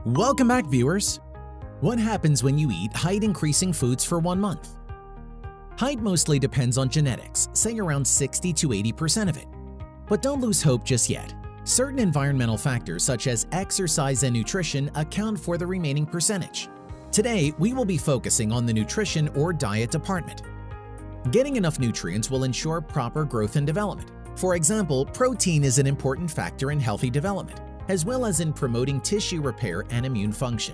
Welcome back, viewers! What happens when you eat height-increasing foods for 1 month? Height mostly depends on genetics, say around 60 to 80% of it. But don't lose hope just yet. Certain environmental factors such as exercise and nutrition account for the remaining percentage. Today, we will be focusing on the nutrition or diet department. Getting enough nutrients will ensure proper growth and development. For example, protein is an important factor in healthy development, as well as in promoting tissue repair and immune function.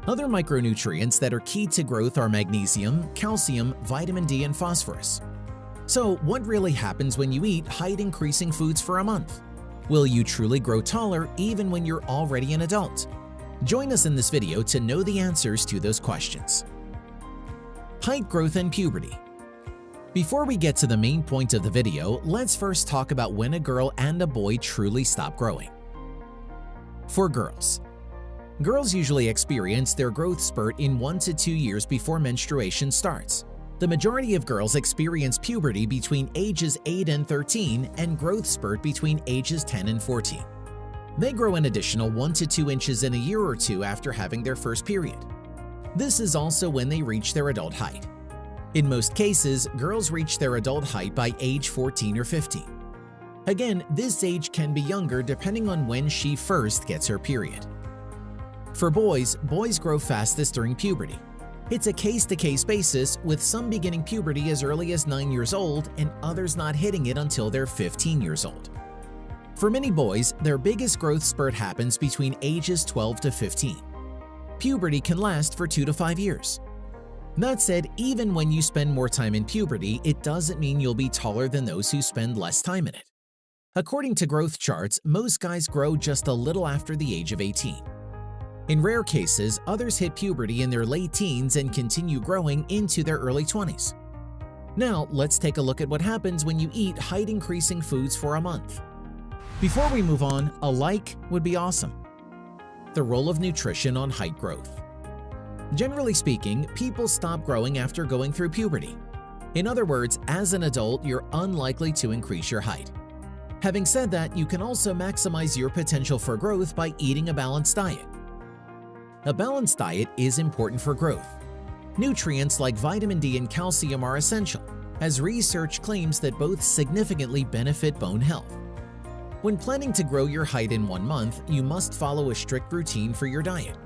Other micronutrients that are key to growth are magnesium, calcium, vitamin D, and phosphorus. So, what really happens when you eat height-increasing foods for a month? Will you truly grow taller even when you're already an adult? Join us in this video to know the answers to those questions. Height growth and puberty. Before we get to the main point of the video, let's first talk about when a girl and a boy truly stop growing. For girls usually experience their growth spurt in 1 to 2 years before menstruation starts. The majority of girls experience puberty between ages 8 and 13 and growth spurt between ages 10 and 14. They grow an additional 1 to 2 inches in a year or two after having their first period. This is also when they reach their adult height. In most cases, girls reach their adult height by age 14 or 15. Again, this age can be younger depending on when she first gets her period. For boys grow fastest during puberty. It's a case-to-case basis, with some beginning puberty as early as 9 years old and others not hitting it until they're 15 years old. For many boys, their biggest growth spurt happens between ages 12 to 15. Puberty can last for 2 to 5 years. That said, even when you spend more time in puberty, it doesn't mean you'll be taller than those who spend less time in it. According to growth charts, most guys grow just a little after the age of 18. In rare cases, others hit puberty in their late teens and continue growing into their early 20s. Now, let's take a look at what happens when you eat height-increasing foods for a month. Before we move on, a like would be awesome. The role of nutrition on height growth. Generally speaking, people stop growing after going through puberty. In other words, as an adult, you're unlikely to increase your height. Having said that, you can also maximize your potential for growth by eating a balanced diet. A balanced diet is important for growth. Nutrients like vitamin D and calcium are essential, as research claims that both significantly benefit bone health. When planning to grow your height in 1 month, you must follow a strict routine for your diet.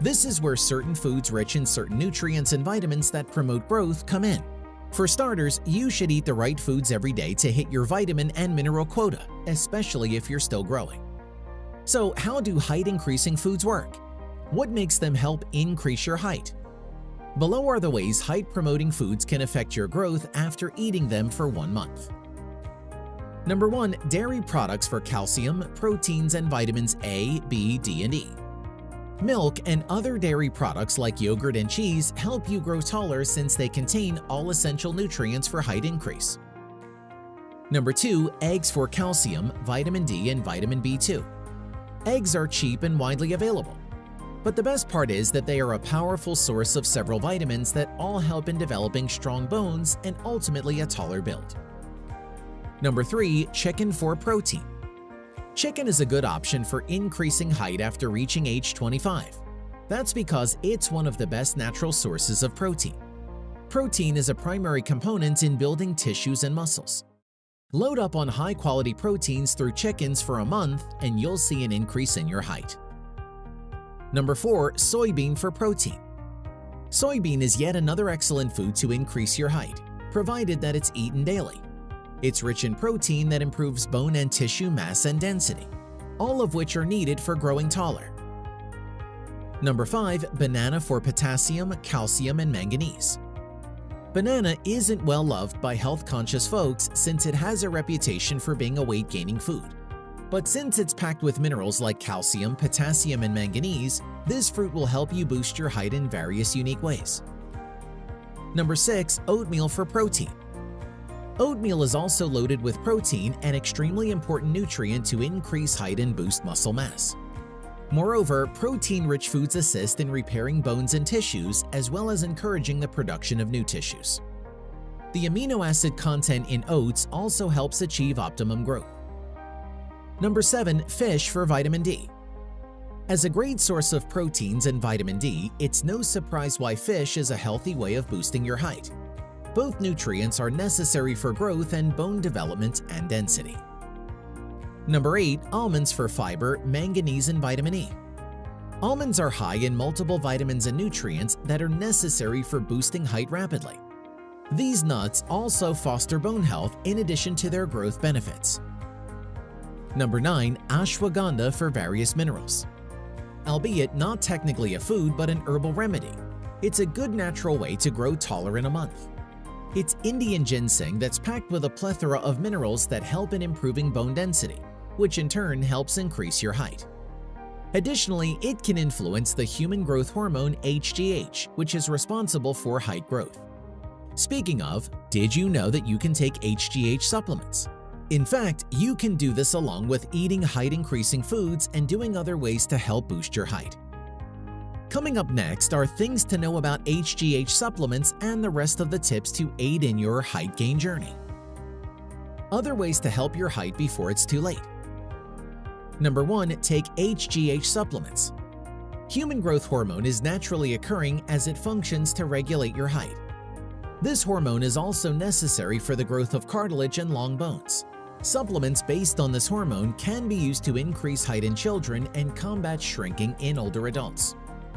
This is where certain foods rich in certain nutrients and vitamins that promote growth come in. For starters, you should eat the right foods every day to hit your vitamin and mineral quota, especially if you're still growing. So, how do height-increasing foods work? What makes them help increase your height? Below are the ways height-promoting foods can affect your growth after eating them for 1 month. Number 1. Dairy products for calcium, proteins, and vitamins A, B, D, and E. Milk and other dairy products like yogurt and cheese help you grow taller since they contain all essential nutrients for height increase. Number 2. Eggs for calcium, vitamin D, and vitamin B2. Eggs are cheap and widely available. But the best part is that they are a powerful source of several vitamins that all help in developing strong bones and ultimately a taller build. Number 3. Chicken for protein. Chicken is a good option for increasing height after reaching age 25. That's because it's one of the best natural sources of protein. Protein is a primary component in building tissues and muscles. Load up on high-quality proteins through chickens for a month and you'll see an increase in your height. Number 4. Soybean for protein. Soybean is yet another excellent food to increase your height, provided that it's eaten daily. It's rich in protein that improves bone and tissue mass and density, all of which are needed for growing taller. Number 5. Banana for potassium, calcium, and manganese. Banana isn't well loved by health-conscious folks since it has a reputation for being a weight-gaining food. But since it's packed with minerals like calcium, potassium, and manganese, this fruit will help you boost your height in various unique ways. Number 6. Oatmeal for protein. Oatmeal is also loaded with protein, an extremely important nutrient to increase height and boost muscle mass. Moreover, protein-rich foods assist in repairing bones and tissues as well as encouraging the production of new tissues. The amino acid content in oats also helps achieve optimum growth. Number 7. Fish for vitamin D. As a great source of proteins and vitamin D, it's no surprise why fish is a healthy way of boosting your height. Both nutrients are necessary for growth and bone development and density. Number 8. Almonds for fiber, manganese, and vitamin E. Almonds are high in multiple vitamins and nutrients that are necessary for boosting height rapidly. These nuts also foster bone health in addition to their growth benefits. Number 9. Ashwagandha for various minerals. Albeit not technically a food but an herbal remedy, it's a good natural way to grow taller in a month. It's Indian ginseng that's packed with a plethora of minerals that help in improving bone density, which in turn helps increase your height. Additionally, it can influence the human growth hormone HGH, which is responsible for height growth. Speaking of, did you know that you can take HGH supplements? In fact, you can do this along with eating height-increasing foods and doing other ways to help boost your height. Coming up next are things to know about HGH supplements and the rest of the tips to aid in your height gain journey. Other ways to help your height before it's too late. Number 1. Take HGH supplements. Human growth hormone is naturally occurring as it functions to regulate your height. This hormone is also necessary for the growth of cartilage and long bones. Supplements based on this hormone can be used to increase height in children and combat shrinking in older adults.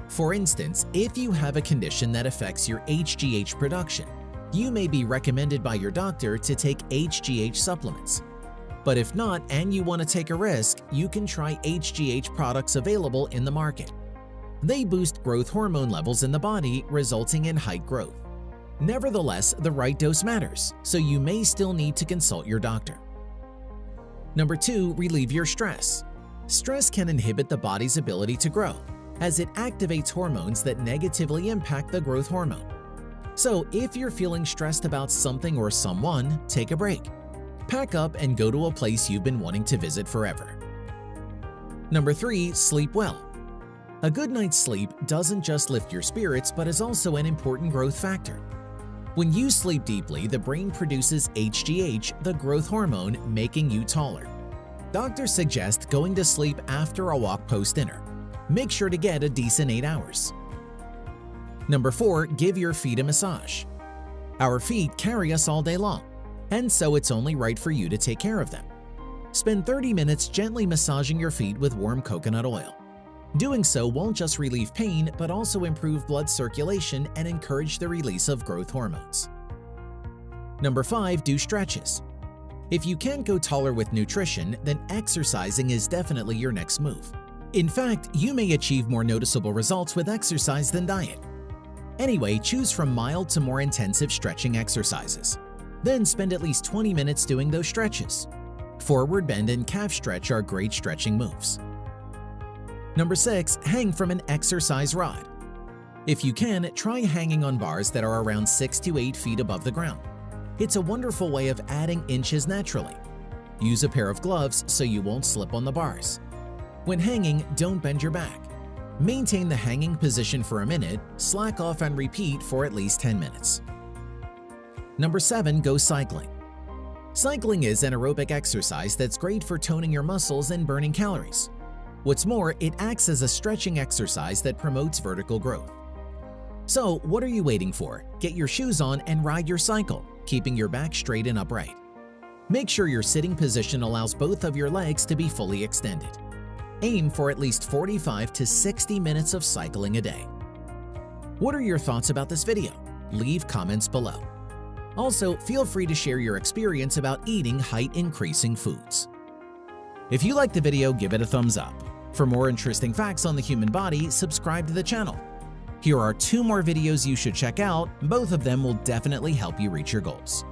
For instance, if you have a condition that affects your HGH production, you may be recommended by your doctor to take HGH supplements. But if not and you want to take a risk, you can try HGH products available in the market. They boost growth hormone levels in the body, resulting in height growth. Nevertheless, the right dose matters, so you may still need to consult your doctor. Number 2. Relieve your stress. Stress can inhibit the body's ability to grow, as it activates hormones that negatively impact the growth hormone. So if you're feeling stressed about something or someone, take a break. Pack up and go to a place you've been wanting to visit forever. Number 3. Sleep well. A good night's sleep doesn't just lift your spirits but is also an important growth factor. When you sleep deeply, the brain produces HGH, the growth hormone, making you taller. Doctors suggest going to sleep after a walk post-dinner. Make sure to get a decent 8 hours. Number 4. Give your feet a massage. Our feet carry us all day long, and so it's only right for you to take care of them. Spend 30 minutes gently massaging your feet with warm coconut oil. Doing so won't just relieve pain but also improve blood circulation and encourage the release of growth hormones. Number 5. Do stretches. If you can't go taller with nutrition, then exercising is definitely your next move. In fact, you may achieve more noticeable results with exercise than diet. Anyway, choose from mild to more intensive stretching exercises. Then spend at least 20 minutes doing those stretches. Forward bend and calf stretch are great stretching moves. Number 6. Hang from an exercise rod. If you can, try hanging on bars that are around 6 to 8 feet above the ground. It's a wonderful way of adding inches naturally. Use a pair of gloves so you won't slip on the bars. When hanging, don't bend your back. Maintain the hanging position for a minute, slack off and repeat for at least 10 minutes. Number 7. Go cycling. Cycling is an aerobic exercise that's great for toning your muscles and burning calories. What's more, it acts as a stretching exercise that promotes vertical growth. So, what are you waiting for? Get your shoes on and ride your cycle, keeping your back straight and upright. Make sure your sitting position allows both of your legs to be fully extended. Aim for at least 45 to 60 minutes of cycling a day. What are your thoughts about this video? Leave comments below. Also, feel free to share your experience about eating height-increasing foods. If you liked the video, give it a thumbs up. For more interesting facts on the human body, subscribe to the channel. Here are 2 more videos you should check out. Both of them will definitely help you reach your goals.